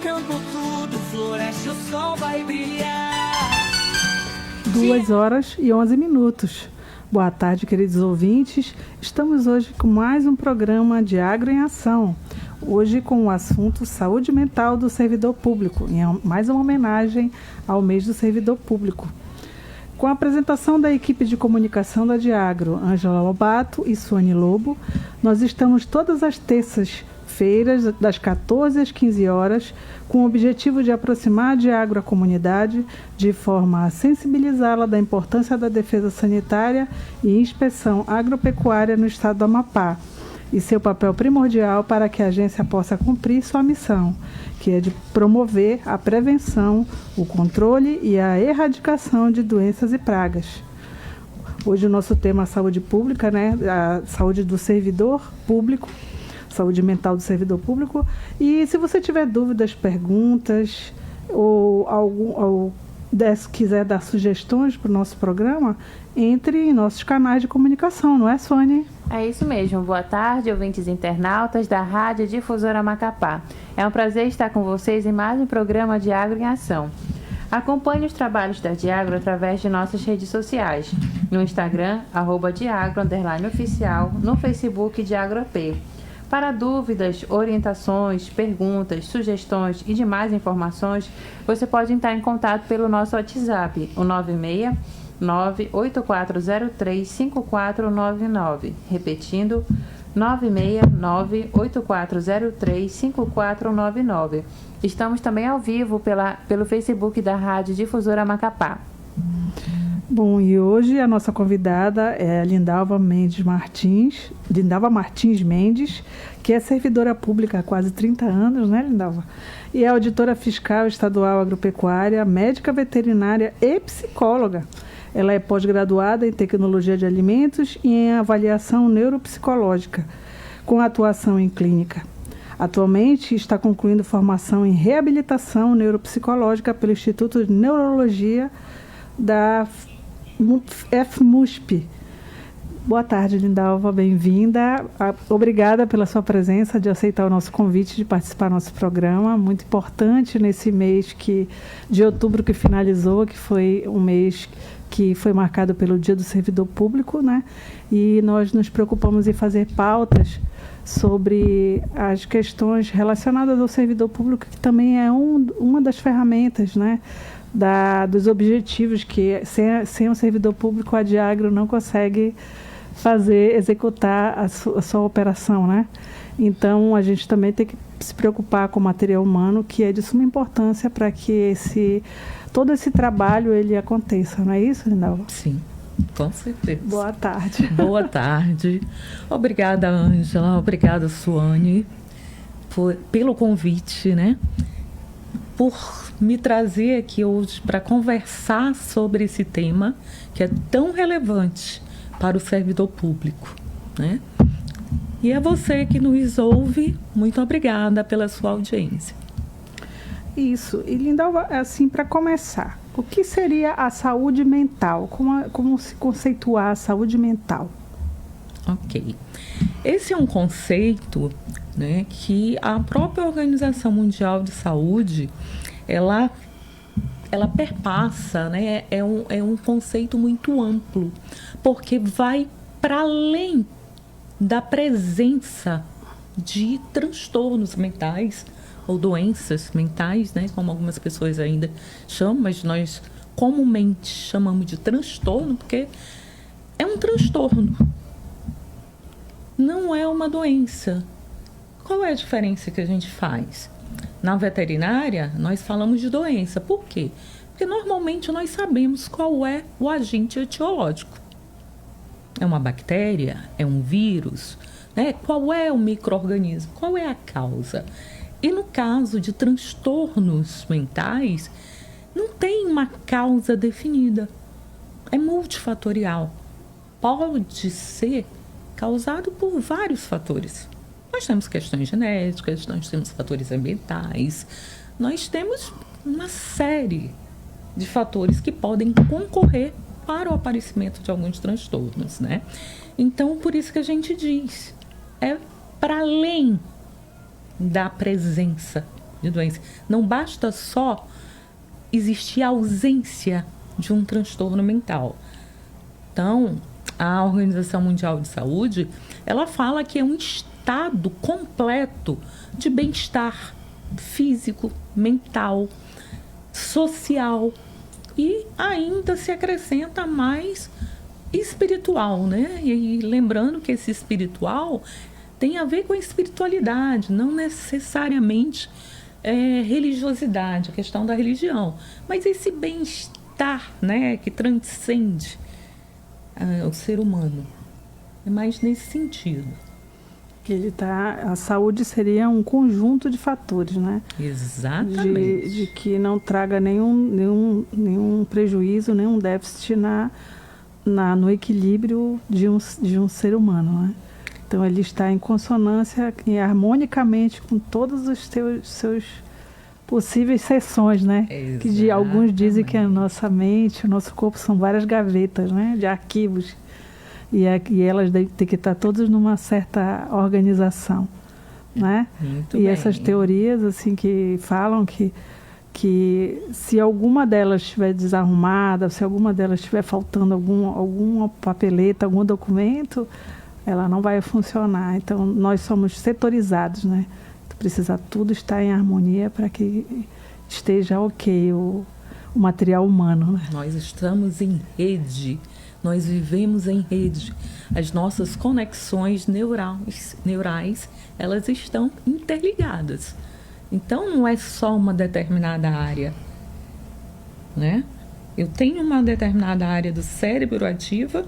campo tudo floresce, o sol vai brilhar. 2h11. Boa tarde, queridos ouvintes. Estamos hoje com mais um programa de Agro em Ação. Hoje com o assunto Saúde Mental do Servidor Público, em mais uma homenagem ao mês do Servidor Público. Com a apresentação da equipe de comunicação da Diagro, Ângela Lobato e Suane Lobo, nós estamos todas as terças-feiras, das 14 às 15 horas, com o objetivo de aproximar a Diagro à comunidade, de forma a sensibilizá-la da importância da defesa sanitária e inspeção agropecuária no estado do Amapá, e seu papel primordial para que a agência possa cumprir sua missão, que é de promover a prevenção, o controle e a erradicação de doenças e pragas. Hoje o nosso tema é a saúde pública, né? A saúde do servidor público, saúde mental do servidor público. E se você tiver dúvidas, perguntas ou quiser dar sugestões para o nosso programa, entre em nossos canais de comunicação, não é, Suane? É isso mesmo. Boa tarde, ouvintes internautas da Rádio Difusora Macapá. É um prazer estar com vocês em mais um programa de Agro em Ação. Acompanhe os trabalhos da Diagro através de nossas redes sociais. No Instagram, @diagro_oficial, no Facebook DiagroP. Para dúvidas, orientações, perguntas, sugestões e demais informações, você pode entrar em contato pelo nosso WhatsApp, o 969-8403-5499. Repetindo, 969-8403-5499. Estamos também ao vivo pelo Facebook da Rádio Difusora Macapá. Bom, e hoje a nossa convidada é a Lindalva Martins Mendes, que é servidora pública há quase 30 anos, né, Lindalva? E é auditora fiscal estadual agropecuária, médica veterinária e psicóloga. Ela é pós-graduada em tecnologia de alimentos e em avaliação neuropsicológica, com atuação em clínica. Atualmente está concluindo formação em reabilitação neuropsicológica pelo Instituto de Neurologia da FMUSP. Boa tarde, Lindalva, bem-vinda. Obrigada pela sua presença, de aceitar o nosso convite de participar do nosso programa, muito importante nesse mês de outubro que finalizou, que foi um mês que foi marcado pelo Dia do Servidor Público, né? E nós nos preocupamos em fazer pautas sobre as questões relacionadas ao servidor público, que também é uma das ferramentas, né, dos objetivos que, sem o servidor público, a Diagro não consegue executar a sua operação, né? Então, a gente também tem que se preocupar com o material humano, que é de suma importância para que todo esse trabalho ele aconteça, não é isso, Lindalva? Sim, com certeza. Boa tarde. Boa tarde. Obrigada, Ângela. Obrigada, Suane, pelo convite, né? Por me trazer aqui hoje para conversar sobre esse tema que é tão relevante para o servidor público, né? E a você que nos ouve, muito obrigada pela sua audiência. Isso. E, Lindalva, assim, para começar, o que seria a saúde mental? Como se conceituar a saúde mental? Ok. Esse é um conceito, né, que a própria Organização Mundial de Saúde, ela perpassa, né? É um conceito muito amplo, porque vai para além da presença de transtornos mentais ou doenças mentais, né? Como algumas pessoas ainda chamam, mas nós comumente chamamos de transtorno, porque é um transtorno, não é uma doença. Qual é a diferença que a gente faz? Na veterinária, nós falamos de doença. Por quê? Porque normalmente nós sabemos qual é o agente etiológico. É uma bactéria? É um vírus? Né? Qual é o micro-organismo? Qual é a causa? E no caso de transtornos mentais, não tem uma causa definida. É multifatorial. Pode ser causado por vários fatores. Nós temos questões genéticas, nós temos fatores ambientais, nós temos uma série de fatores que podem concorrer para o aparecimento de alguns transtornos, né? Então, por isso que a gente diz, é para além da presença de doença. Não basta só existir a ausência de um transtorno mental. Então, a Organização Mundial de Saúde, ela fala que é um estado completo de bem-estar físico, mental, social e ainda se acrescenta mais espiritual, né? E lembrando que esse espiritual tem a ver com a espiritualidade, não necessariamente religiosidade, a questão da religião, mas esse bem-estar, né, que transcende o ser humano. É mais nesse sentido. Que a saúde seria um conjunto de fatores, né? Exatamente. De que não traga nenhum prejuízo, nenhum déficit no equilíbrio de um ser humano, né? Então ele está em consonância e harmonicamente com todos os seus possíveis seções, né? Exatamente. Que alguns dizem que a nossa mente, o nosso corpo são várias gavetas, né? De arquivos. E elas têm que estar todas numa certa organização, né? Muito e bem. Essas teorias assim que falam que se alguma delas estiver desarrumada, se alguma delas estiver faltando alguma papeleta, algum documento, ela não vai funcionar. Então nós somos setorizados, né? Precisa tudo estar em harmonia para que esteja ok o material humano, né? Nós estamos em rede. Nós vivemos em rede. As nossas conexões neurais, elas estão interligadas. Então, não é só uma determinada área, né? Eu tenho uma determinada área do cérebro ativa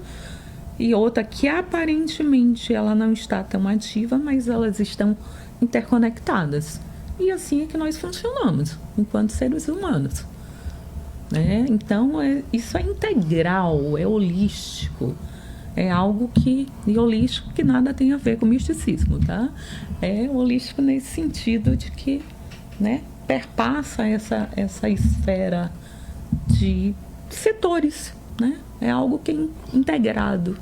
e outra que aparentemente ela não está tão ativa, mas elas estão interconectadas. E assim é que nós funcionamos, enquanto seres humanos. Então, isso é integral, é holístico, é algo holístico que nada tem a ver com misticismo, tá? É holístico nesse sentido de que, né, perpassa essa esfera de setores, né? É algo que é integrado.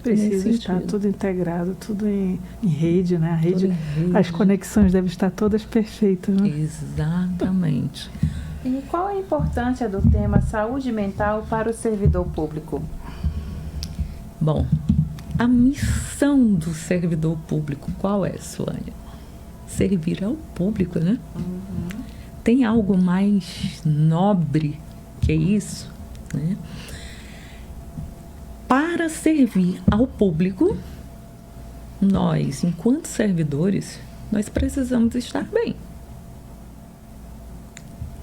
Precisa estar tudo integrado, tudo em rede, né? Rede. As conexões devem estar todas perfeitas, né? Exatamente. E qual a importância do tema saúde mental para o servidor público? Bom, a missão do servidor público, qual é, Suânia? Servir ao público, né? Uhum. Tem algo mais nobre que isso, né? Para servir ao público, nós, enquanto servidores, nós precisamos estar bem.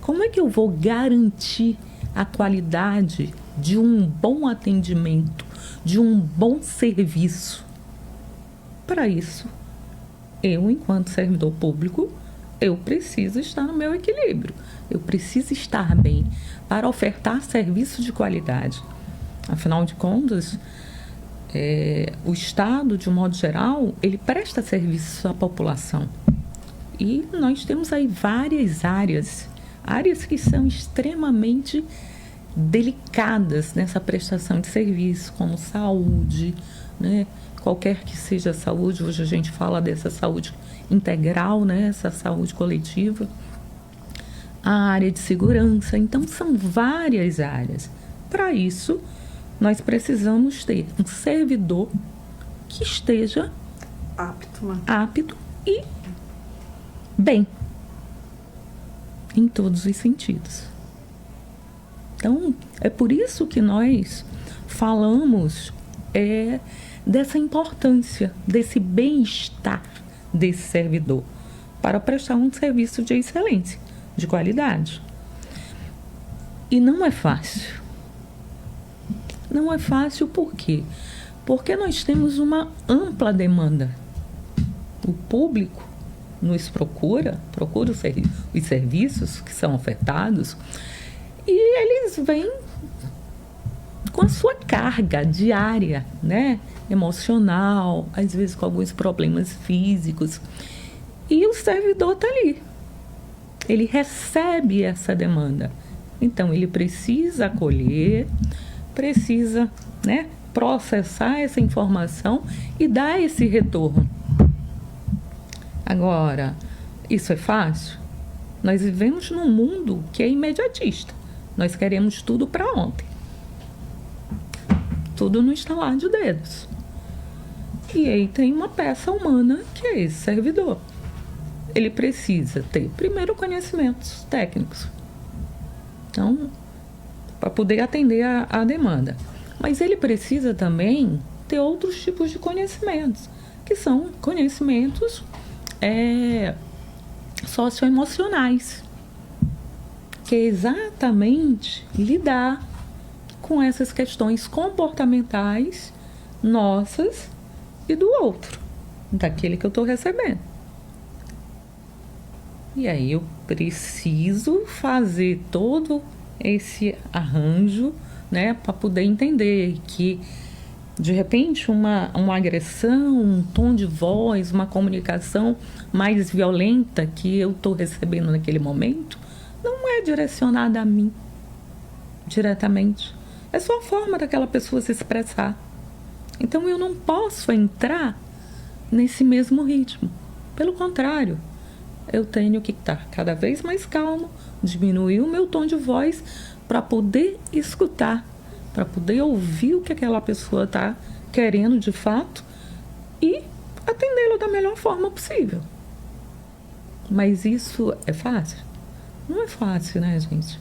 Como é que eu vou garantir a qualidade de um bom atendimento, de um bom serviço? Para isso, eu, enquanto servidor público, eu preciso estar no meu equilíbrio. Eu preciso estar bem para ofertar serviço de qualidade. Afinal de contas, o Estado, de um modo geral, ele presta serviço à população. E nós temos aí várias áreas que são extremamente delicadas nessa prestação de serviço, como saúde, né? Qualquer que seja a saúde, hoje a gente fala dessa saúde integral, né? Essa saúde coletiva, a área de segurança. Então, são várias áreas. Para isso, nós precisamos ter um servidor que esteja apto e bem, em todos os sentidos. Então, é por isso que nós falamos dessa importância, desse bem-estar desse servidor, para prestar um serviço de excelência, de qualidade. E não é fácil. Não é fácil por quê? Porque nós temos uma ampla demanda. O público nos procura os serviços que são ofertados e eles vêm com a sua carga diária, né? Emocional, às vezes com alguns problemas físicos. E o servidor está ali. Ele recebe essa demanda. Então, ele precisa acolher, precisa, né, processar essa informação e dar esse retorno. Agora, isso é fácil? Nós vivemos num mundo que é imediatista. Nós queremos tudo para ontem. Tudo no estalar de dedos. E aí tem uma peça humana que é esse servidor. Ele precisa ter, primeiro, conhecimentos técnicos. Então, para poder atender a demanda. Mas ele precisa também ter outros tipos de conhecimentos, que são conhecimentos socioemocionais, que é exatamente lidar com essas questões comportamentais nossas e do outro, daquele que eu estou recebendo. E aí eu preciso fazer todo esse arranjo, né, para poder entender que, de repente, uma agressão, um tom de voz, uma comunicação mais violenta que eu estou recebendo naquele momento, não é direcionada a mim diretamente. É só a forma daquela pessoa se expressar. Então eu não posso entrar nesse mesmo ritmo. Pelo contrário, eu tenho que estar cada vez mais calmo, diminuir o meu tom de voz para poder escutar, para poder ouvir o que aquela pessoa está querendo de fato e atendê-lo da melhor forma possível. Mas isso é fácil? Não é fácil, né, gente?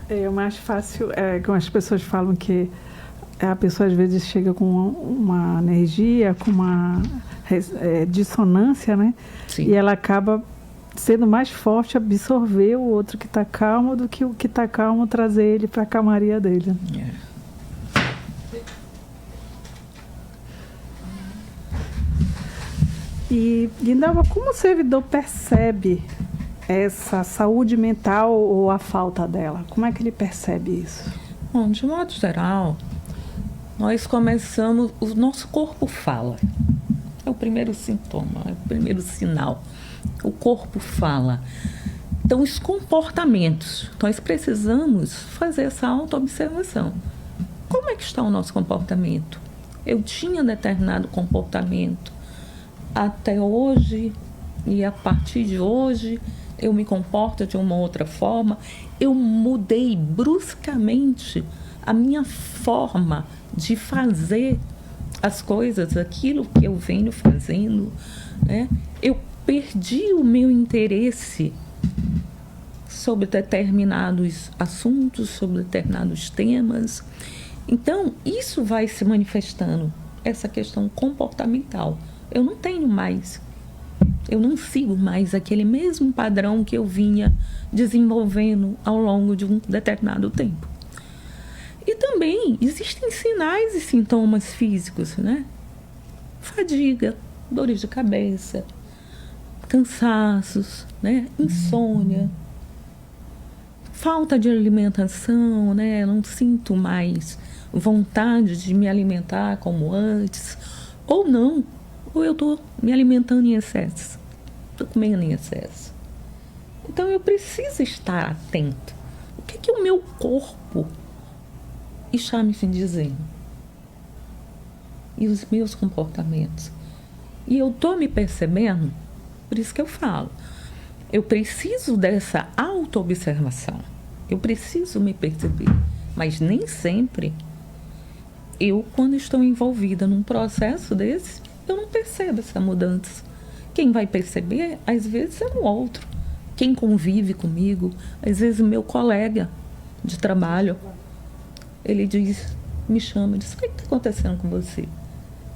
É mais fácil, como as pessoas falam que a pessoa às vezes chega com uma energia, com uma dissonância, né? Sim. E ela acaba sendo mais forte absorver o outro que está calmo do que o que está calmo trazer ele para a calmaria dele. E Nalva, como o servidor percebe essa saúde mental ou a falta dela? Como é que ele percebe isso? Bom, de modo geral, nós começamos, o nosso corpo fala. É o primeiro sintoma, é o primeiro sinal. O corpo fala. Então, os comportamentos, nós precisamos fazer essa autoobservação. Como é que está o nosso comportamento? Eu tinha determinado comportamento até hoje e a partir de hoje eu me comporto de uma outra forma. Eu mudei bruscamente a minha forma de fazer as coisas, aquilo que eu venho fazendo, né? Eu perdi o meu interesse sobre determinados assuntos, sobre determinados temas. Então, isso vai se manifestando, essa questão comportamental. Eu não tenho mais, eu não sigo mais aquele mesmo padrão que eu vinha desenvolvendo ao longo de um determinado tempo. E também existem sinais e sintomas físicos, né? Fadiga, dores de cabeça, cansaços, né? Insônia, falta de alimentação, né? Eu não sinto mais vontade de me alimentar como antes, ou não, ou eu estou me alimentando em excesso, estou comendo em excesso. Então eu preciso estar atento. O que o meu corpo está me dizendo? E os meus comportamentos? E eu estou me percebendo, por isso que eu falo, eu preciso dessa autoobservação, eu preciso me perceber, mas nem sempre eu, quando estou envolvida num processo desse, eu não percebo essa mudança. Quem vai perceber, às vezes, é o outro. Quem convive comigo, às vezes o meu colega de trabalho, ele diz, me chama e diz, o que está acontecendo com você?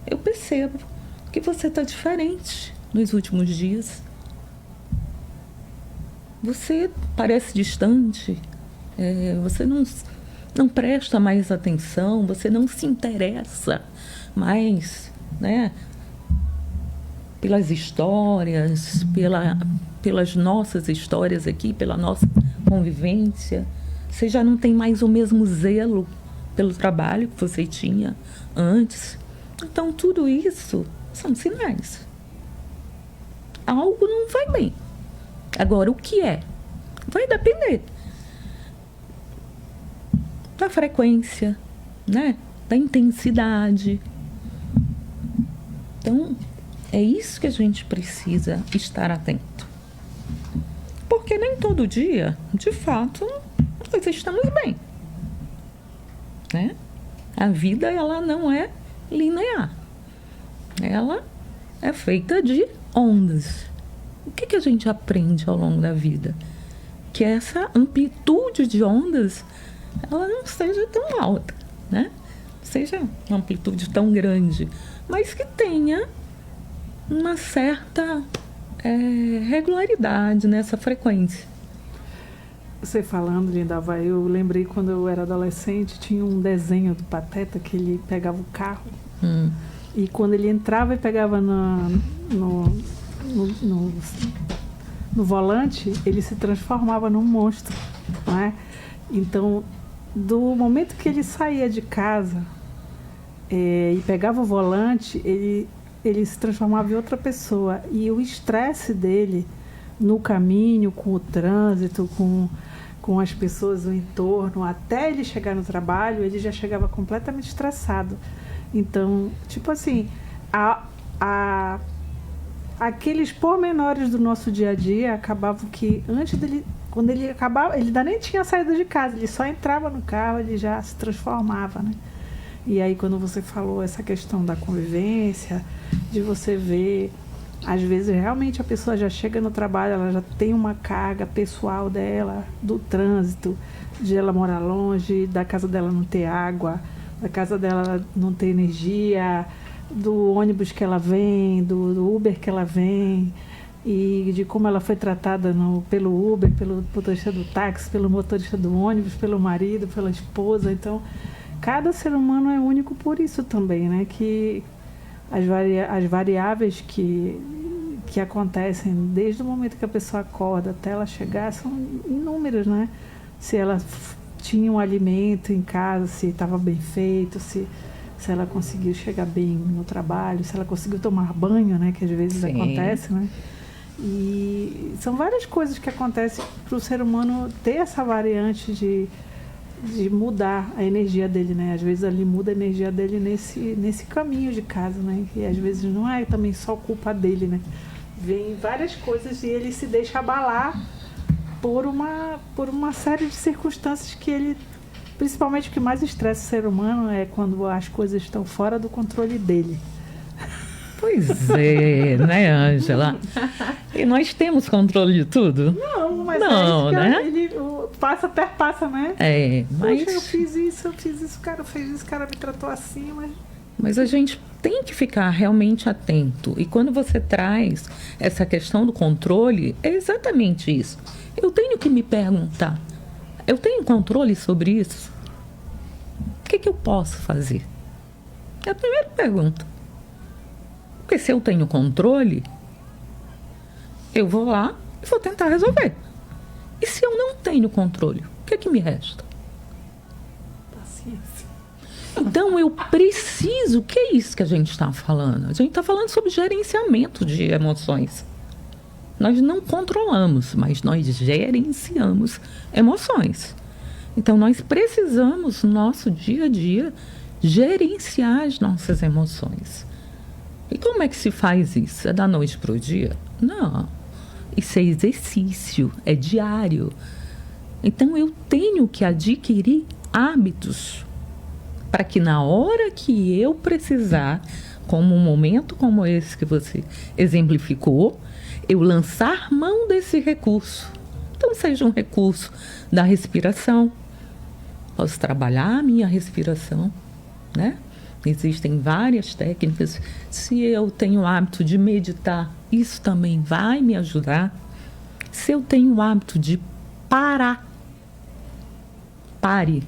Eu percebo que você está diferente nos últimos dias. Você parece distante, você não presta mais atenção, você não se interessa mais, né, pelas histórias, pelas nossas histórias aqui, pela nossa convivência. Você já não tem mais o mesmo zelo pelo trabalho que você tinha antes. Então, tudo isso são sinais. Algo não vai bem. Agora, o que é? Vai depender da frequência, né? Da intensidade. Então, é isso que a gente precisa estar atento. Por Porque nem todo dia, de fato, nós estamos bem, né? A vida, ela não é linear. Ela é feita de ondas. O que a gente aprende ao longo da vida? Que essa amplitude de ondas, ela não seja tão alta, né? Seja uma amplitude tão grande, mas que tenha uma certa regularidade nessa frequência. Você falando, Lindalva, eu lembrei quando eu era adolescente, tinha um desenho do Pateta que ele pegava o carro e quando ele entrava e pegava no volante, ele se transformava num monstro, né? Então, do momento que ele saía de casa e pegava o volante, ele se transformava em outra pessoa. E o estresse dele no caminho, com o trânsito, com as pessoas no entorno, até ele chegar no trabalho, ele já chegava completamente estressado. Então, tipo assim, aqueles pormenores do nosso dia a dia acabavam que antes dele, quando ele acabava, ele ainda nem tinha saído de casa, ele só entrava no carro, ele já se transformava, né? E aí quando você falou essa questão da convivência, de você ver, às vezes realmente a pessoa já chega no trabalho, ela já tem uma carga pessoal dela, do trânsito, de ela morar longe, da casa dela não ter água, da casa dela não ter energia, do ônibus que ela vem, do Uber que ela vem, e de como ela foi tratada pelo Uber, pelo motorista do táxi, pelo motorista do ônibus, pelo marido, pela esposa. Então, cada ser humano é único por isso também, né? Que as variáveis que acontecem desde o momento que a pessoa acorda até ela chegar são inúmeras, né? Se ela tinha um alimento em casa, se estava bem feito, se ela conseguiu chegar bem no trabalho, se ela conseguiu tomar banho, né? Que às vezes acontece, né? E são várias coisas que acontecem para o ser humano ter essa variante de mudar a energia dele, né? Às vezes ali muda a energia dele nesse caminho de casa, né? E às vezes não é também só culpa dele, né? Vem várias coisas e ele se deixa abalar por uma série de circunstâncias que ele... Principalmente o que mais estressa o ser humano é quando as coisas estão fora do controle dele. Pois é, né, Ângela? E nós temos controle de tudo? Não, mas não, né? Ele perpassa, né? Mas... Poxa, eu fiz isso, o cara fez isso, o cara me tratou assim, Mas a gente tem que ficar realmente atento. E quando você traz essa questão do controle, é exatamente isso. Eu tenho que me perguntar, eu tenho controle sobre isso? O que eu posso fazer? É a primeira pergunta. Porque se eu tenho controle, eu vou lá e vou tentar resolver. E se eu não tenho controle, o que me resta? paciência. Então eu preciso, o que é isso que a gente está falando? A gente está falando sobre gerenciamento de emoções. Nós não controlamos, mas nós gerenciamos emoções. Então nós precisamos, no nosso dia a dia, gerenciar as nossas emoções. E como é que se faz isso? É da noite para o dia? Não. Isso é exercício, é diário. Então eu tenho que adquirir hábitos para que na hora que eu precisar, como um momento como esse que você exemplificou, eu lançar mão desse recurso. Então seja um recurso da respiração. Posso trabalhar a minha respiração, né? Existem várias técnicas. Se eu tenho o hábito de meditar, isso também vai me ajudar. Se eu tenho o hábito de parar, pare.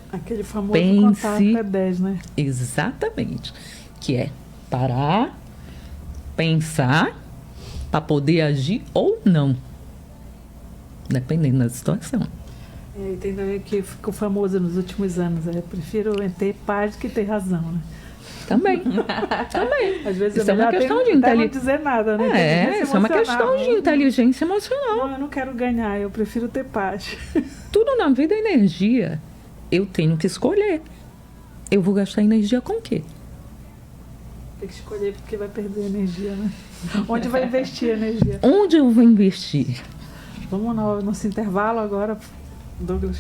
Aquele famoso pense, contar até 10, né? Exatamente. Que é parar, pensar, para poder agir ou não. Dependendo da situação. E tem também que ficou famoso nos últimos anos. Eu prefiro ter paz do que ter razão, né? Também. Às vezes isso é uma questão de inteligência. Não dizer nada, né? Isso é uma questão de inteligência emocional. Não, eu não quero ganhar, eu prefiro ter paz. Tudo na vida é energia. Eu tenho que escolher. Eu vou gastar energia com o quê? Tem que escolher porque vai perder energia, né? Onde vai investir a energia? Onde eu vou investir? Vamos no nosso intervalo agora, Douglas.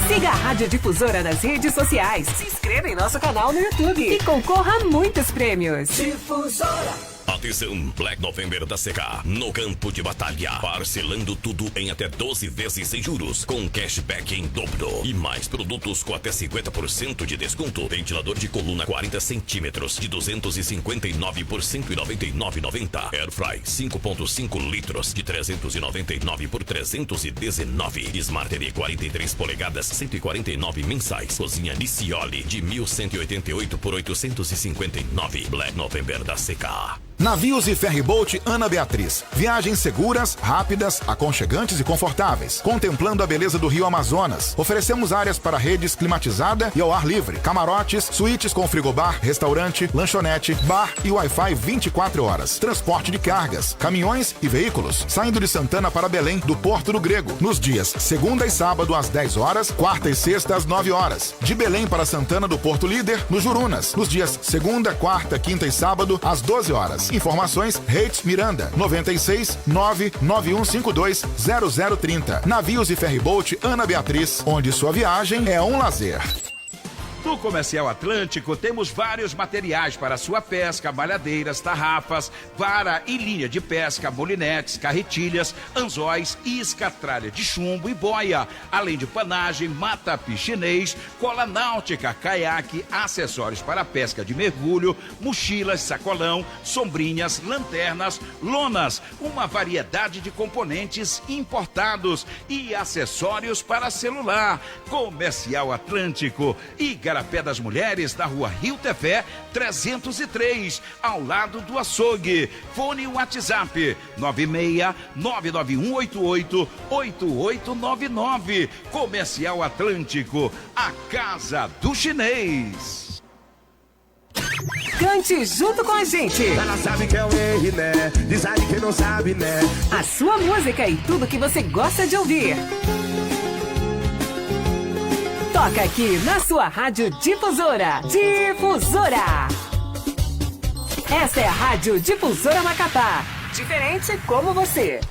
Siga a Rádio Difusora nas redes sociais. Se inscreva em nosso canal no YouTube. E concorra a muitos prêmios. Difusora. Atenção, Black November da CK, no campo de batalha, parcelando tudo em até 12 vezes sem juros, com cashback em dobro e mais produtos com até 50% de desconto. Ventilador de coluna 40 centímetros de 259 por 199,90. Airfry 5.5 litros de 399 por 319. Smart TV 43 polegadas 149 mensais. Cozinha Nicioli de 1.188 por 859. Black November da CK. Navios e Ferryboat Ana Beatriz. Viagens seguras, rápidas, aconchegantes e confortáveis. Contemplando a beleza do Rio Amazonas. Oferecemos áreas para redes climatizada e ao ar livre. Camarotes, suítes com frigobar, restaurante, lanchonete, bar e Wi-Fi 24 horas. Transporte de cargas, caminhões e veículos. Saindo de Santana para Belém, do Porto do Grego. Nos dias segunda e sábado às 10 horas, quarta e sexta às 9 horas. De Belém para Santana do Porto Líder, no Jurunas. Nos dias segunda, quarta, quinta e sábado às 12 horas. Informações, Reis Miranda, 96 99152 0030. Navios e Ferryboat Ana Beatriz, onde sua viagem é um lazer. No Comercial Atlântico temos vários materiais para sua pesca, malhadeiras, tarrafas, vara e linha de pesca, molinetes, carretilhas, anzóis, isca, tralha de chumbo e boia, além de panagem, mata-pi chinês, cola náutica, caiaque, acessórios para pesca de mergulho, mochilas, sacolão, sombrinhas, lanternas, lonas, uma variedade de componentes importados e acessórios para celular. Comercial Atlântico e Igarapé das Mulheres, na rua Rio Tefé, 303, ao lado do açougue. Fone WhatsApp 96-99188-8899. Comercial Atlântico, a casa do chinês. Cante junto com a gente. Ela sabe que é um erro, né? Diz aí que não sabe, né? A sua música e tudo que você gosta de ouvir. Toca aqui na sua Rádio Difusora. Difusora. Essa é a Rádio Difusora Macapá. Diferente como você.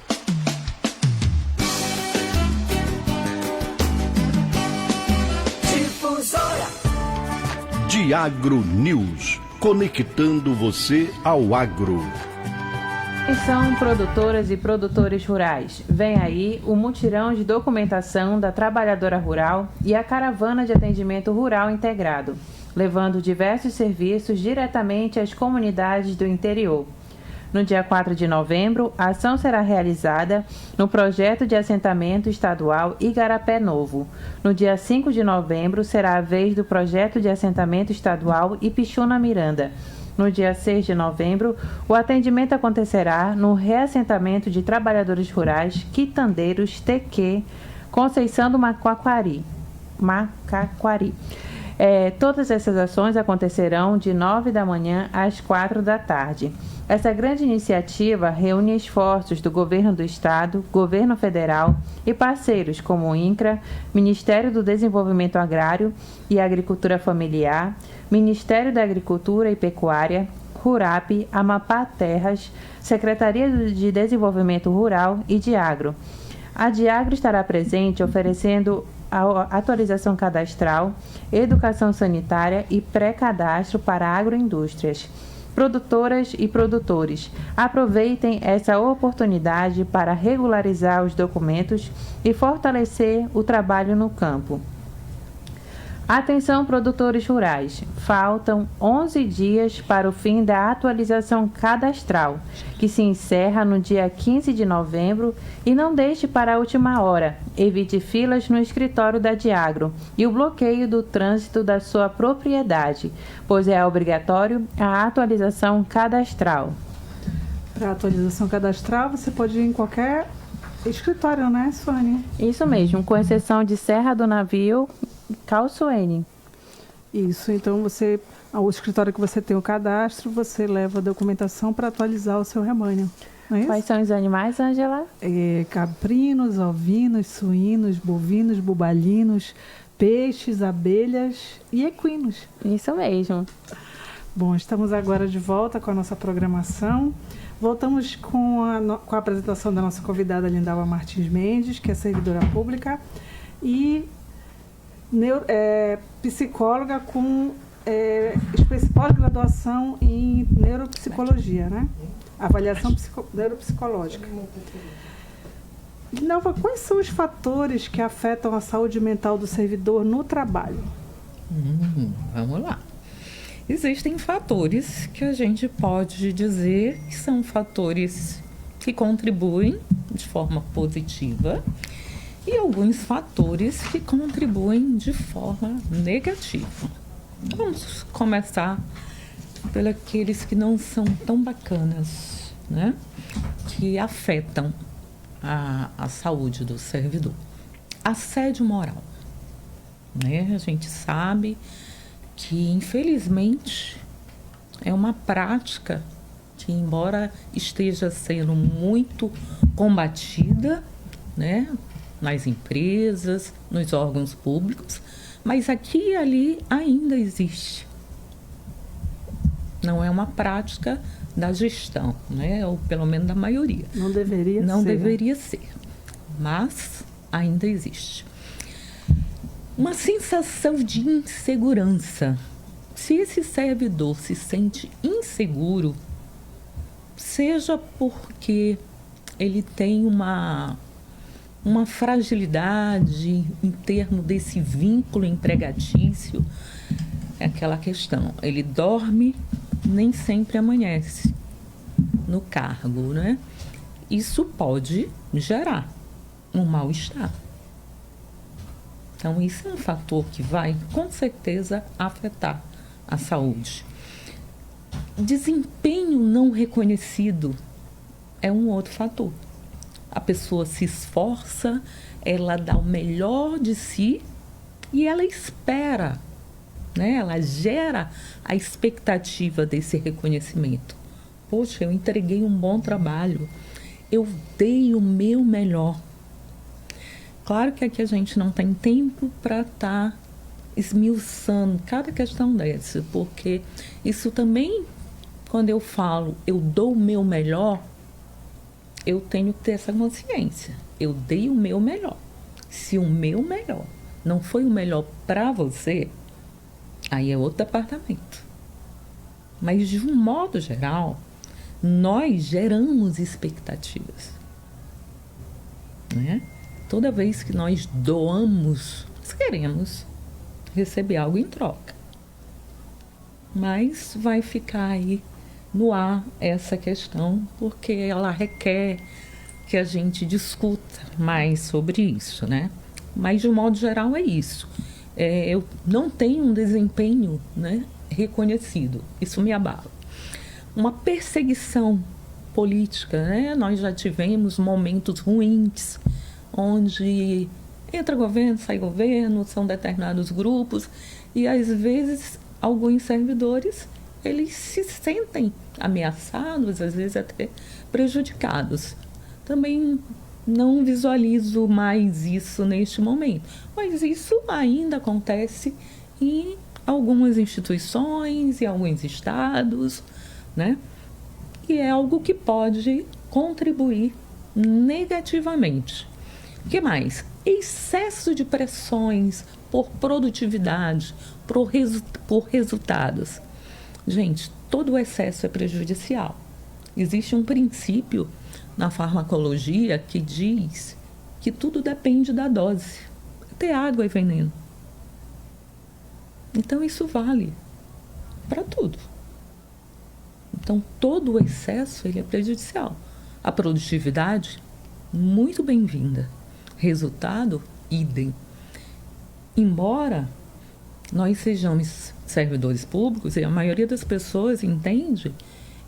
Difusora. Diagro News, conectando você ao agro. Atenção, produtoras e produtores rurais. Vem aí o mutirão de documentação da trabalhadora rural e a caravana de atendimento rural integrado, levando diversos serviços diretamente às comunidades do interior. No dia 4 de novembro, a ação será realizada no projeto de assentamento estadual Igarapé Novo. No dia 5 de novembro, será a vez do projeto de assentamento estadual Ipixuna Miranda. No dia 6 de novembro, o atendimento acontecerá no reassentamento de trabalhadores rurais Quitandeiros TQ, Conceição do Macaquari. Todas essas ações acontecerão de 9 da manhã às 4 da tarde. Essa grande iniciativa reúne esforços do Governo do Estado, Governo Federal e parceiros como o INCRA, Ministério do Desenvolvimento Agrário e Agricultura Familiar, Ministério da Agricultura e Pecuária, RURAP, Amapá Terras, Secretaria de Desenvolvimento Rural e Diagro. A Diagro estará presente oferecendo a atualização cadastral, educação sanitária e pré-cadastro para agroindústrias. Produtoras e produtores, aproveitem essa oportunidade para regularizar os documentos e fortalecer o trabalho no campo. Atenção, produtores rurais, faltam 11 dias para o fim da atualização cadastral, que se encerra no dia 15 de novembro, e não deixe para a última hora. Evite filas no escritório da Diagro e o bloqueio do trânsito da sua propriedade, pois é obrigatório a atualização cadastral. Para atualização cadastral, você pode ir em qualquer escritório, né, Sônia? Isso mesmo, com exceção de Serra do Navio, Calçoene. Isso, então o escritório que você tem o cadastro, você leva a documentação para atualizar o seu rebanho. Não é isso? Quais são os animais, Ângela? Caprinos, ovinos, suínos, bovinos, bubalinos, peixes, abelhas e equinos. Isso mesmo. Bom, estamos agora de volta com a nossa programação. Voltamos com a apresentação da nossa convidada Lindalva Martins Mendes, que é servidora pública e psicóloga com pós-graduação em neuropsicologia, né? Avaliação neuropsicológica. Lindalva, quais são os fatores que afetam a saúde mental do servidor no trabalho? Vamos lá. Existem fatores que a gente pode dizer que são fatores que contribuem de forma positiva e alguns fatores que contribuem de forma negativa. Vamos começar pelos aqueles que não são tão bacanas, né? Que afetam a saúde do servidor. Assédio moral, né? A gente sabe que, infelizmente, é uma prática que, embora esteja sendo muito combatida, né, nas empresas, nos órgãos públicos, mas aqui e ali ainda existe. Não é uma prática da gestão, né, ou pelo menos da maioria. Não deveria ser. Não deveria ser, mas ainda existe. Uma sensação de insegurança. Se esse servidor se sente inseguro, seja porque ele tem uma fragilidade em termos desse vínculo empregatício, é aquela questão. Ele dorme, nem sempre amanhece no cargo, né? Isso pode gerar um mal-estar. Então, isso é um fator que vai, com certeza, afetar a saúde. Desempenho não reconhecido é um outro fator. A pessoa se esforça, ela dá o melhor de si e ela espera, né? Ela gera a expectativa desse reconhecimento. Poxa, eu entreguei um bom trabalho, eu dei o meu melhor. Claro que aqui a gente não tem tempo para estar esmiuçando cada questão dessa, porque isso também, quando eu falo eu dou o meu melhor, eu tenho que ter essa consciência. Eu dei o meu melhor. Se o meu melhor não foi o melhor para você, aí é outro departamento. Mas, de um modo geral, nós geramos expectativas, né? Toda vez que nós doamos, nós queremos receber algo em troca. Mas vai ficar aí no ar essa questão, porque ela requer que a gente discuta mais sobre isso, né? Mas, de um modo geral, é isso. Eu não tenho um desempenho, né, reconhecido. Isso me abala. Uma perseguição política, né? Nós já tivemos momentos ruins, onde entra governo, sai governo, são determinados grupos, e às vezes alguns servidores, eles se sentem ameaçados, às vezes até prejudicados. Também não visualizo mais isso neste momento, mas isso ainda acontece em algumas instituições, em alguns estados, né? E é algo que pode contribuir negativamente. O que mais? Excesso de pressões por produtividade, por resultados. Gente, todo o excesso é prejudicial. Existe um princípio na farmacologia que diz que tudo depende da dose. Até água é veneno. Então, isso vale para tudo. Então, todo o excesso ele é prejudicial. A produtividade, muito bem-vinda. Resultado, idem. Embora nós sejamos servidores públicos, e a maioria das pessoas entende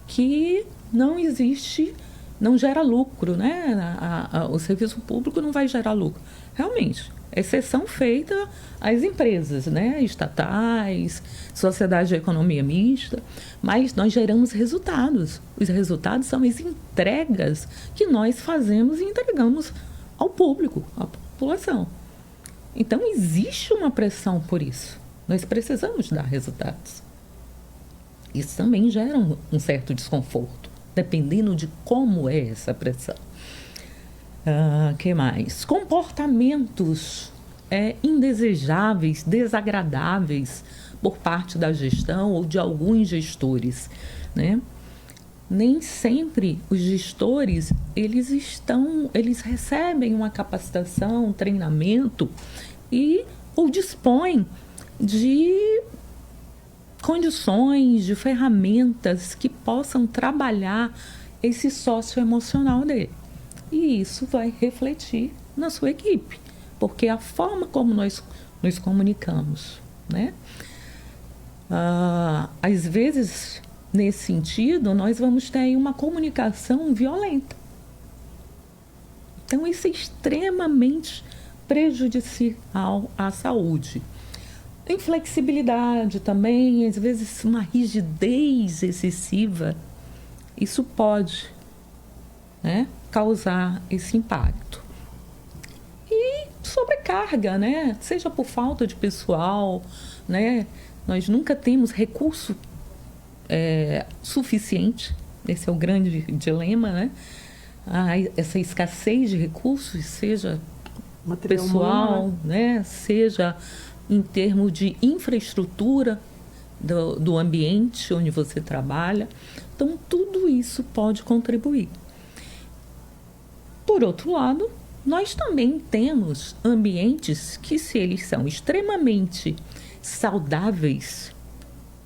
que não existe, não gera lucro, né? O serviço público não vai gerar lucro. Realmente, exceção feita às empresas, né? Estatais, sociedade de economia mista, mas nós geramos resultados. Os resultados são as entregas que nós fazemos e entregamos ao público, à população. Então, existe uma pressão por isso. Nós precisamos dar resultados. Isso também gera um certo desconforto, dependendo de como é essa pressão. Que mais? Comportamentos indesejáveis, desagradáveis por parte da gestão ou de alguns gestores, né? Nem sempre os gestores, eles recebem uma capacitação, um treinamento ou dispõem de condições, de ferramentas que possam trabalhar esse socioemocional dele. E isso vai refletir na sua equipe, porque a forma como nós nos comunicamos, né? Às vezes, nesse sentido, nós vamos ter aí uma comunicação violenta. Então, isso é extremamente prejudicial à saúde. Inflexibilidade também, às vezes uma rigidez excessiva, isso pode, né, causar esse impacto. E sobrecarga, né, seja por falta de pessoal, né, nós nunca temos recurso suficiente, esse é o grande dilema, né, essa escassez de recursos, seja material pessoal, humano, né, seja em termos de infraestrutura do ambiente onde você trabalha. Então, tudo isso pode contribuir. Por outro lado, nós também temos ambientes que, se eles são extremamente saudáveis,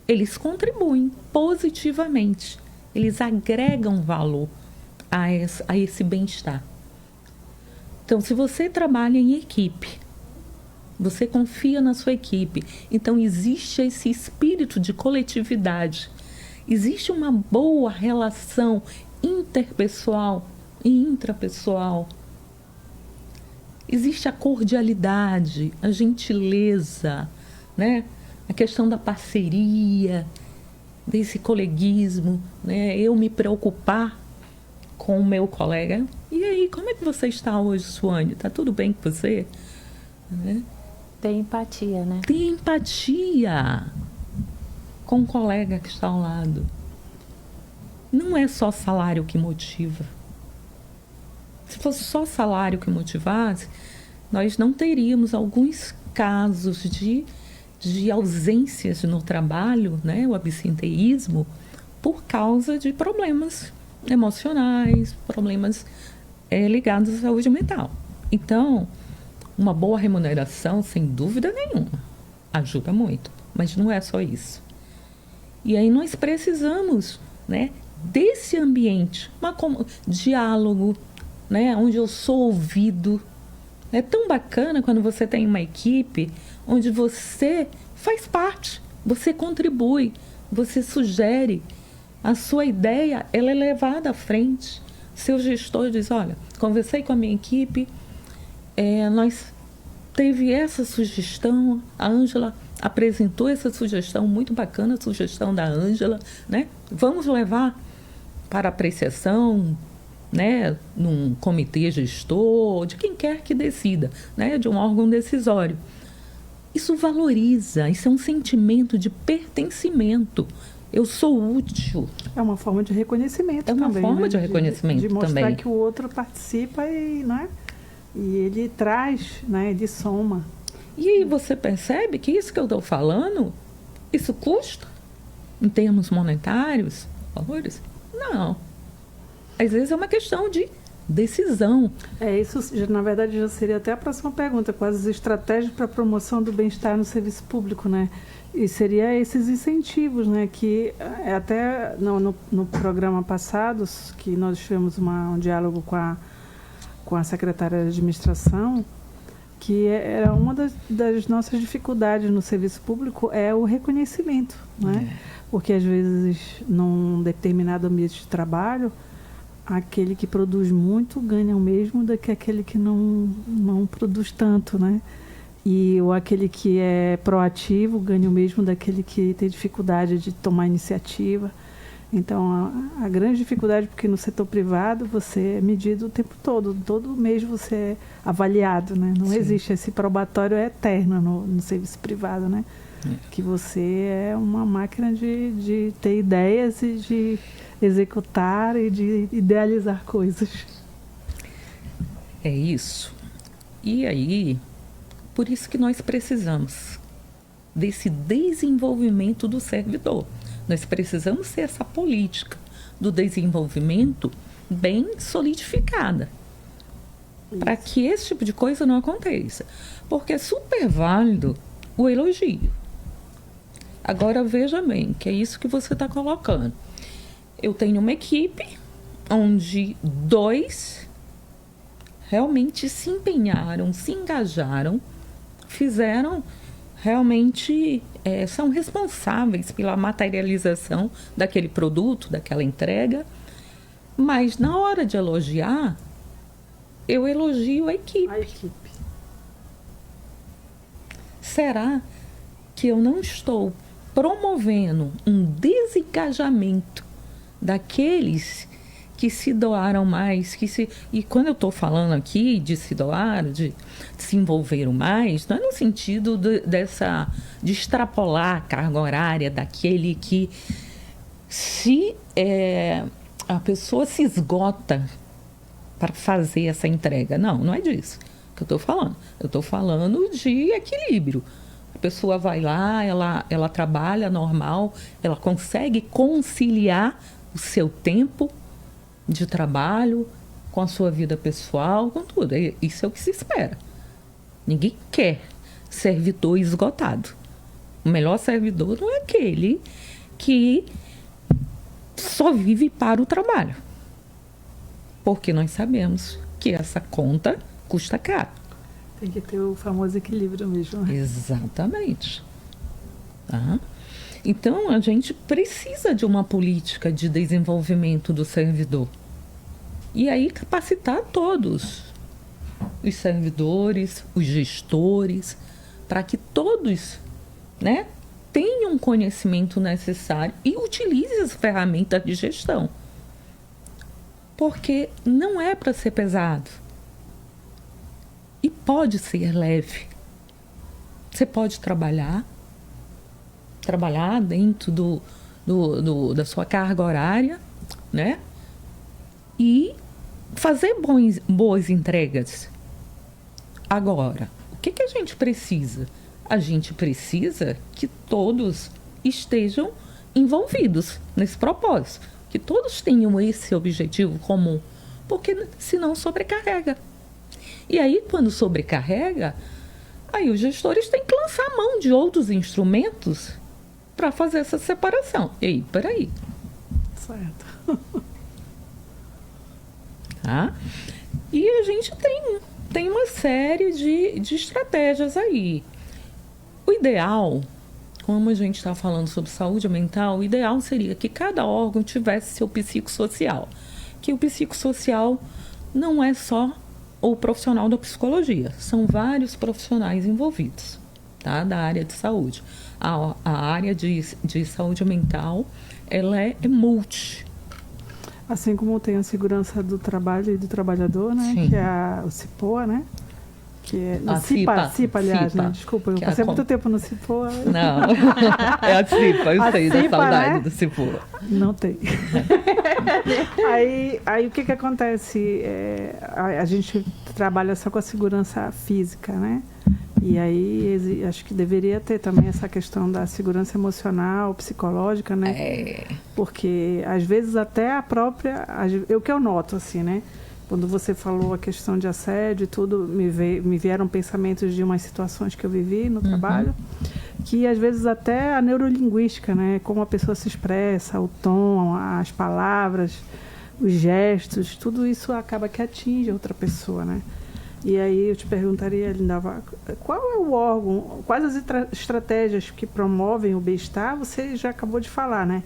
eles contribuem positivamente, eles agregam valor a esse bem-estar. Então, se você trabalha em equipe, você confia na sua equipe, então existe esse espírito de coletividade, existe uma boa relação interpessoal e intrapessoal, existe a cordialidade, a gentileza, né? A questão da parceria, desse coleguismo, né? Eu me preocupar com o meu colega. E aí, como é que você está hoje, Suane? Está tudo bem com você? Né? Tem empatia, né? Tem empatia com o colega que está ao lado. Não é só salário que motiva. Se fosse só salário que motivasse, nós não teríamos alguns casos de ausências no trabalho, né? O absenteísmo, por causa de problemas emocionais, problemas ligados à saúde mental. Então, uma boa remuneração, sem dúvida nenhuma, ajuda muito, mas não é só isso. E aí nós precisamos, né, desse ambiente, diálogo, né, onde eu sou ouvido. É tão bacana quando você tem uma equipe onde você faz parte, você contribui, você sugere, a sua ideia ela é levada à frente. Seu gestor diz, olha, conversei com a minha equipe, nós teve essa sugestão, a Ângela apresentou essa sugestão, muito bacana a sugestão da Ângela, né? Vamos levar para apreciação, né, num comitê gestor, de quem quer que decida, né, de um órgão decisório. Isso valoriza, isso é um sentimento de pertencimento. Eu sou útil. É uma forma de reconhecimento também. É uma forma, né, de reconhecimento de mostrar também. que o outro participa e, né, e ele traz, né, ele soma. E aí você percebe que isso que eu estou falando, isso custa em termos monetários, valores? Não. Às vezes é uma questão de decisão. Isso, na verdade, já seria até a próxima pergunta, quais as estratégias para a promoção do bem-estar no serviço público, né? E seria esses incentivos, né? Que até no programa passado, que nós tivemos um diálogo com a secretária de administração, que era uma das nossas dificuldades no serviço público, é o reconhecimento, né? Porque às vezes, num determinado ambiente de trabalho, aquele que produz muito ganha o mesmo do que aquele que não produz tanto, né? Ou aquele que é proativo ganha o mesmo daquele que tem dificuldade de tomar iniciativa. Então, a grande dificuldade, porque no setor privado você é medido o tempo todo mês você é avaliado, né? Não existe esse probatório eterno no serviço privado, né? Que você é uma máquina de ter ideias e de executar e de idealizar coisas. É isso. E aí, por isso que nós precisamos desse desenvolvimento do servidor. Nós precisamos ter essa política do desenvolvimento bem solidificada, para que esse tipo de coisa não aconteça. Porque é super válido o elogio. Agora, veja bem, que é isso que você está colocando. Eu tenho uma equipe onde 2 realmente se empenharam, se engajaram, fizeram realmente, são responsáveis pela materialização daquele produto, daquela entrega, mas na hora de elogiar, eu elogio a equipe. Será que eu não estou promovendo um desengajamento daqueles que se doaram mais, e quando eu estou falando aqui de se doar, de se envolveram mais, não é no sentido de extrapolar a carga horária daquele que a pessoa se esgota para fazer essa entrega. Não é disso que eu estou falando. Eu estou falando de equilíbrio. A pessoa vai lá, ela trabalha normal, ela consegue conciliar o seu tempo de trabalho com a sua vida pessoal, com tudo. Isso é o que se espera. Ninguém quer servidor esgotado. O melhor servidor não é aquele que só vive para o trabalho. Porque nós sabemos que essa conta custa caro. Tem que ter o famoso equilíbrio mesmo. Né? Exatamente. Tá? Então, a gente precisa de uma política de desenvolvimento do servidor. E aí, capacitar todos, os servidores, os gestores, para que todos, né, tenham o conhecimento necessário e utilizem as ferramentas de gestão. Porque não é para ser pesado. E pode ser leve. Você pode trabalhar dentro da sua carga horária, né? E fazer boas entregas. Agora, o que a gente precisa? A gente precisa que todos estejam envolvidos nesse propósito, que todos tenham esse objetivo comum, porque senão sobrecarrega. E aí, quando sobrecarrega, aí os gestores têm que lançar a mão de outros instrumentos para fazer essa separação. E aí, peraí. Certo. Tá? E a gente tem uma série de estratégias aí. O ideal, como a gente está falando sobre saúde mental, o ideal seria que cada órgão tivesse seu psicossocial. Que o psicossocial não é só o profissional da psicologia, são vários profissionais envolvidos, tá? Da área de saúde. A área de saúde mental, ela é multi. Assim como tem a segurança do trabalho e do trabalhador, né? Sim. Que é o CIPOA, né? Que é A CIPA, aliás, CIPA, né? Desculpa, eu que passei é muito tempo no CIPOA. Não, é a CIPA, eu sei da saudade, né? Do CIPOA. Não tem. aí o que acontece? A gente trabalha só com a segurança física, né? E aí acho que deveria ter também essa questão da segurança emocional, psicológica, né? Porque às vezes até a própria... O que eu noto, assim, né? Quando você falou a questão de assédio e tudo, me vieram pensamentos de umas situações que eu vivi no trabalho, que às vezes até a neurolinguística, né? Como a pessoa se expressa, o tom, as palavras, os gestos, tudo isso acaba que atinge a outra pessoa, né? E aí eu te perguntaria, Lindalva, qual é o órgão, quais as estratégias que promovem o bem-estar? Você já acabou de falar, né?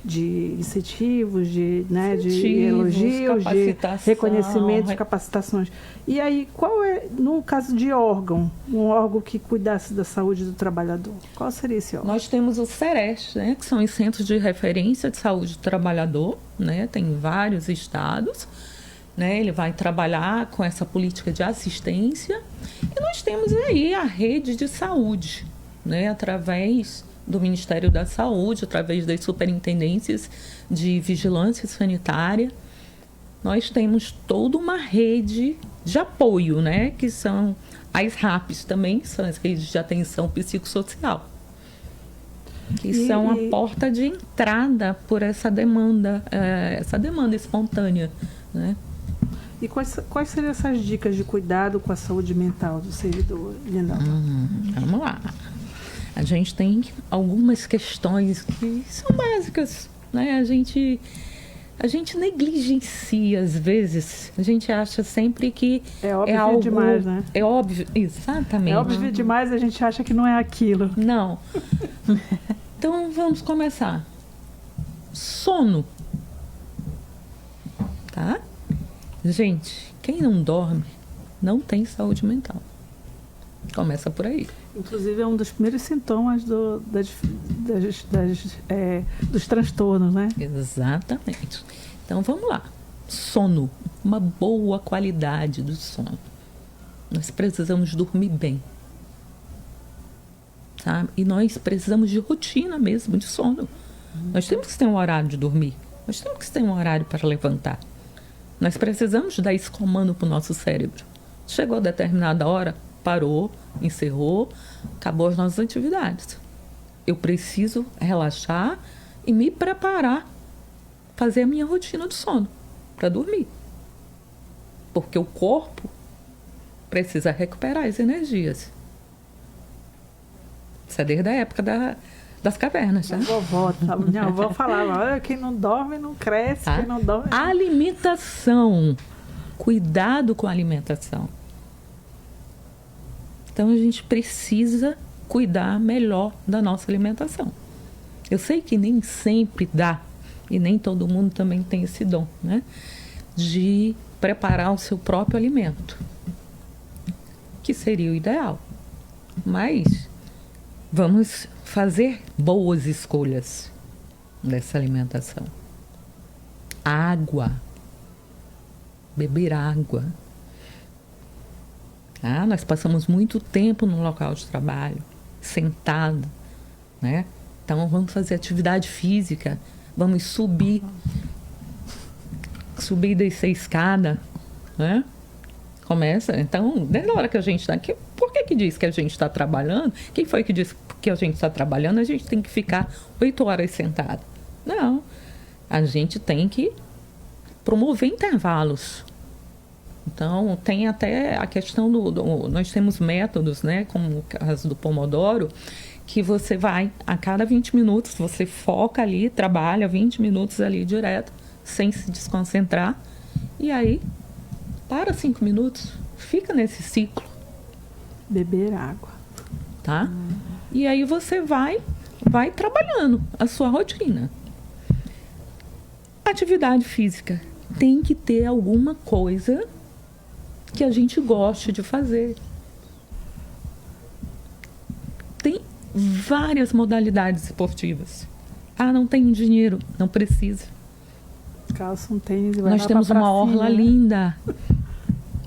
de incentivos, de Incentivos, elogios, de capacitação, reconhecimentos, capacitações. E aí, qual é, no caso de órgão, um órgão que cuidasse da saúde do trabalhador? Qual seria esse órgão? Nós temos o CERES, né, que são os Centros de Referência de Saúde do Trabalhador, né, tem em vários estados, né, ele vai trabalhar com essa política de assistência. E nós temos aí a rede de saúde, né, através do Ministério da Saúde, através das superintendências de vigilância sanitária. Nós temos toda uma rede de apoio, né, que são as RAPs também, que são as redes de atenção psicossocial, que são a porta de entrada por essa demanda espontânea, né? E quais seriam essas dicas de cuidado com a saúde mental do servidor, Lindalva? Vamos lá. A gente tem algumas questões que são básicas, né? A gente negligencia às vezes. A gente acha sempre que é óbvio algo demais, né? É óbvio, exatamente. É óbvio demais, a gente acha que não é aquilo. Não. Então vamos começar. Sono. Tá? Gente, quem não dorme não tem saúde mental. Começa por aí. Inclusive, é um dos primeiros sintomas dos transtornos, né? Exatamente. Então, vamos lá. Sono. Uma boa qualidade do sono. Nós precisamos dormir bem. Sabe? E nós precisamos de rotina mesmo, de sono. Nós temos que ter um horário de dormir. Nós temos que ter um horário para levantar. Nós precisamos dar esse comando para o nosso cérebro. Chegou a determinada hora, parou, encerrou, acabou as nossas atividades. Eu preciso relaxar e me preparar, fazer a minha rotina de sono para dormir. Porque o corpo precisa recuperar as energias. Isso é desde a época das cavernas, tá? Minha avó falava, olha, quem não dorme não cresce, quem não dorme... Alimentação. Cuidado com a alimentação. Então, a gente precisa cuidar melhor da nossa alimentação. Eu sei que nem sempre dá, e nem todo mundo também tem esse dom, né? De preparar o seu próprio alimento, que seria o ideal. Mas vamos fazer boas escolhas dessa alimentação. Água. Beber água. Nós passamos muito tempo no local de trabalho, sentado, né? Então, vamos fazer atividade física, vamos subir e descer a escada, né? Começa, então, desde a hora que a gente está aqui, por que diz que a gente está trabalhando? Quem foi que disse que a gente está trabalhando? A gente tem que ficar 8 horas sentado. Não, a gente tem que promover intervalos. Então, tem até a questão nós temos métodos, né, como o caso do Pomodoro, que você vai, a cada 20 minutos, você foca ali, trabalha 20 minutos ali direto, sem se desconcentrar, e aí, para 5 minutos, fica nesse ciclo. Beber água. Tá? E aí você vai trabalhando a sua rotina. Atividade física. Tem que ter alguma coisa que a gente goste de fazer. Tem várias modalidades esportivas. Não tem dinheiro, não precisa. Calça um tênis e vai Nós temos uma orla né? linda.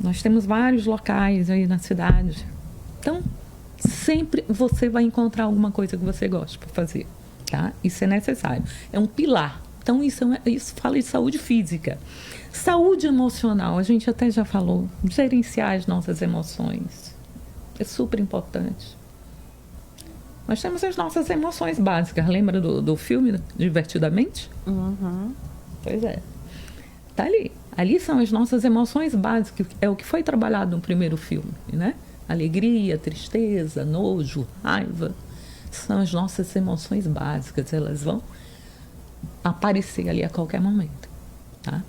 Nós temos vários locais aí na cidade. Então, sempre você vai encontrar alguma coisa que você gosta para fazer, tá? Isso é necessário. É um pilar. Então, isso fala de saúde física. Saúde emocional, a gente até já falou, gerenciar as nossas emoções. É super importante. Nós temos as nossas emoções básicas. Lembra do filme Divertidamente? Uhum. Pois é. Tá ali. Ali são as nossas emoções básicas. É o que foi trabalhado no primeiro filme, né? Alegria, tristeza, nojo, raiva. São as nossas emoções básicas. Elas vão aparecer ali a qualquer momento, tá?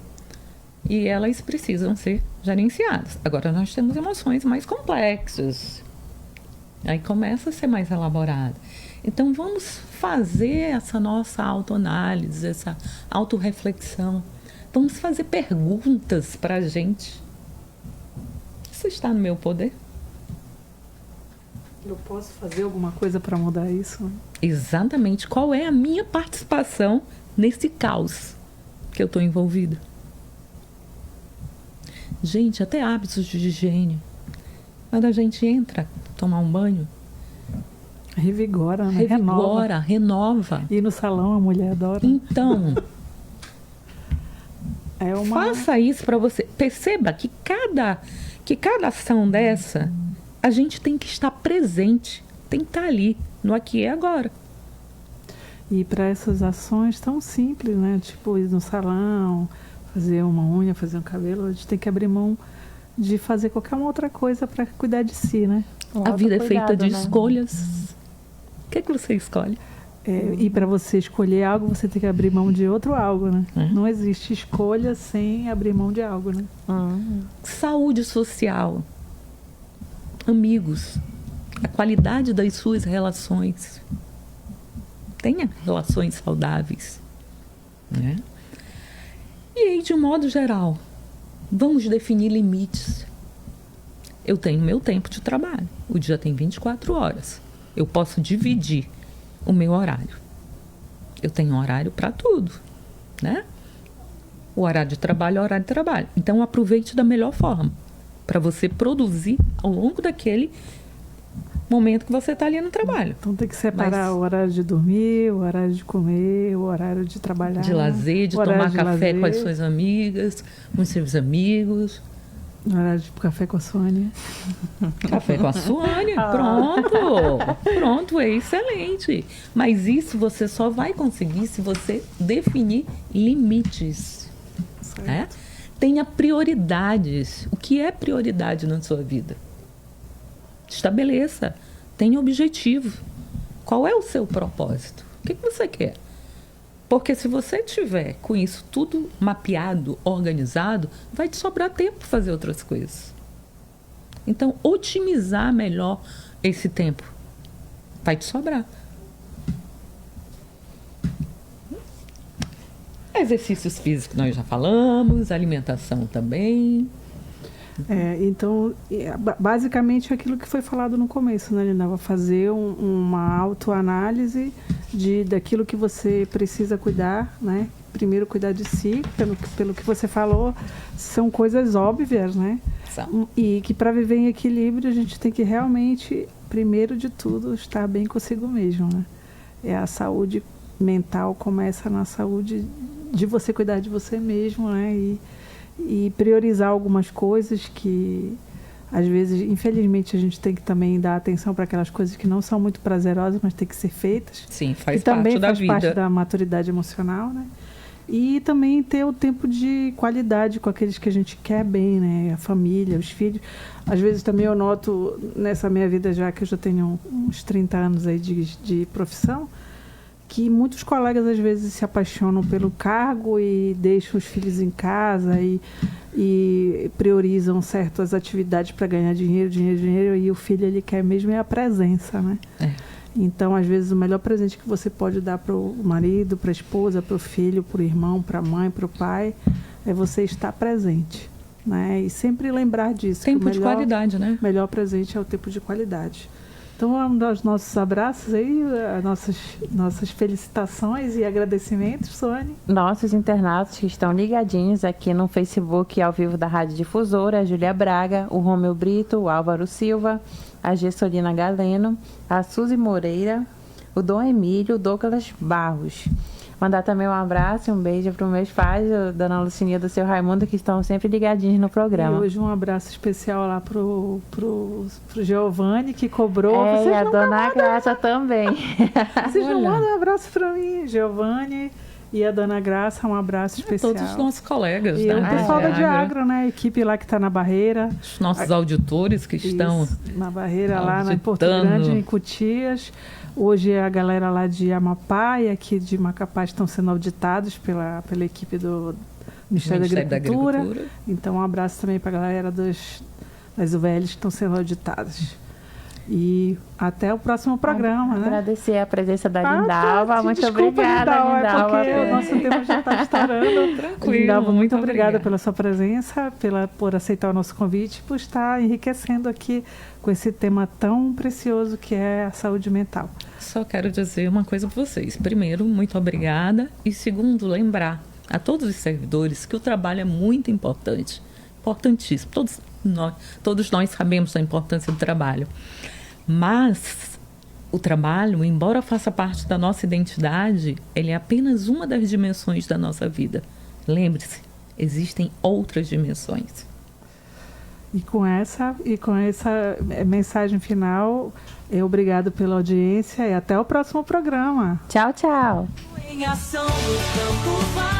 E elas precisam ser gerenciadas. Agora, nós temos emoções mais complexas. Aí começa a ser mais elaborado. Então, vamos fazer essa nossa autoanálise, essa autorreflexão. Vamos fazer perguntas para a gente. Isso está no meu poder? Eu posso fazer alguma coisa para mudar isso? Exatamente. Qual é a minha participação nesse caos que eu estou envolvida? Gente, até hábitos de higiene. Quando a gente entra tomar um banho, revigora, né? renova. E no salão a mulher adora. Então, faça isso para você. Perceba que cada ação dessa, a gente tem que estar presente, tem que estar ali, no aqui e agora. E para essas ações tão simples, né? Tipo ir no salão, fazer uma unha, fazer um cabelo, a gente tem que abrir mão de fazer qualquer uma outra coisa para cuidar de si, né? A vida é feita de escolhas. O que você escolhe? E para você escolher algo, você tem que abrir mão de outro algo, né? Não existe escolha sem abrir mão de algo, né? Saúde social, amigos, a qualidade das suas relações. Tenha relações saudáveis, né? E aí, de um modo geral, vamos definir limites. Eu tenho meu tempo de trabalho. O dia tem 24 horas. Eu posso dividir o meu horário. Eu tenho horário para tudo, né? O horário de trabalho é o horário de trabalho. Então, aproveite da melhor forma para você produzir ao longo daquele momento que você está ali no trabalho. Então, tem que separar o horário de dormir, o horário de comer, o horário de trabalhar. De lazer, de tomar café com as suas amigas, com os seus amigos. No horário de café com a Sônia. Café com a Sônia, pronto, é excelente. Mas isso você só vai conseguir se você definir limites. Né? Tenha prioridades. O que é prioridade na sua vida? Estabeleça. Tenha objetivo. Qual é o seu propósito? O que você quer? Porque se você tiver com isso tudo mapeado, organizado, vai te sobrar tempo para fazer outras coisas. Então, otimizar melhor esse tempo vai te sobrar. Exercícios físicos nós já falamos, alimentação também. Então, basicamente aquilo que foi falado no começo, né, Lina? Fazer uma autoanálise daquilo que você precisa cuidar, né? Primeiro cuidar de si, pelo que você falou, são coisas óbvias, né? E que para viver em equilíbrio a gente tem que realmente, primeiro de tudo, estar bem consigo mesmo, né? A saúde mental começa na saúde de você cuidar de você mesmo, né? E priorizar algumas coisas que, às vezes, infelizmente, a gente tem que também dar atenção para aquelas coisas que não são muito prazerosas, mas tem que ser feitas. Sim, faz parte da vida. Também faz parte da maturidade emocional, né? E também ter o tempo de qualidade com aqueles que a gente quer bem, né? A família, os filhos. Às vezes também eu noto, nessa minha vida já, que eu já tenho uns 30 anos aí de profissão, que muitos colegas às vezes se apaixonam pelo cargo e deixam os filhos em casa e priorizam certas atividades para ganhar dinheiro, e o filho ele quer mesmo é a presença, né? Então, às vezes, o melhor presente que você pode dar para o marido, para a esposa, para o filho, para o irmão, para a mãe, para o pai, é você estar presente, né? E sempre lembrar disso. Tempo de qualidade, né? O melhor presente é o tempo de qualidade. Então, vamos dar os nossos abraços aí, nossas felicitações e agradecimentos, Sônia. Nossos internautas que estão ligadinhos aqui no Facebook ao vivo da Rádio Difusora, a Júlia Braga, o Romeu Brito, o Álvaro Silva, a Gessolina Galeno, a Suzy Moreira, o Dom Emílio, o Douglas Barros. Mandar também um abraço e um beijo para os meus pais, a Dona Lucinia e do seu Raimundo, que estão sempre ligadinhos no programa. E hoje um abraço especial lá pro Giovanni, que cobrou. E a Dona Graça também. Vocês não mandam um abraço para mim, Giovanni e a Dona Graça, um abraço especial. Todos os nossos colegas, e né? o pessoal da Diagro, né? A equipe lá que está na Barreira. Os nossos auditores que estão na Barreira, lá em Porto Grande, em Cotias. Hoje a galera lá de Amapá e aqui de Macapá estão sendo auditados pela equipe do Ministério da Agricultura. Então, um abraço também para a galera das UVLs que estão sendo auditadas. E até o próximo programa, né? Agradecer a presença da Lindalva. Muito obrigada, Lindalva. Porque o nosso tempo já está estourando. Tranquilo. Lindalva, muito obrigada pela sua presença, por aceitar o nosso convite, por estar enriquecendo aqui com esse tema tão precioso que é a saúde mental. Só quero dizer uma coisa para vocês. Primeiro, muito obrigada. E segundo, lembrar a todos os servidores que o trabalho é muito importante. Importantíssimo. Todos nós sabemos da importância do trabalho. Mas o trabalho, embora faça parte da nossa identidade, ele é apenas uma das dimensões da nossa vida. Lembre-se, existem outras dimensões. E com essa mensagem final, obrigado pela audiência e até o próximo programa. Tchau, tchau. Em ação no campo vai.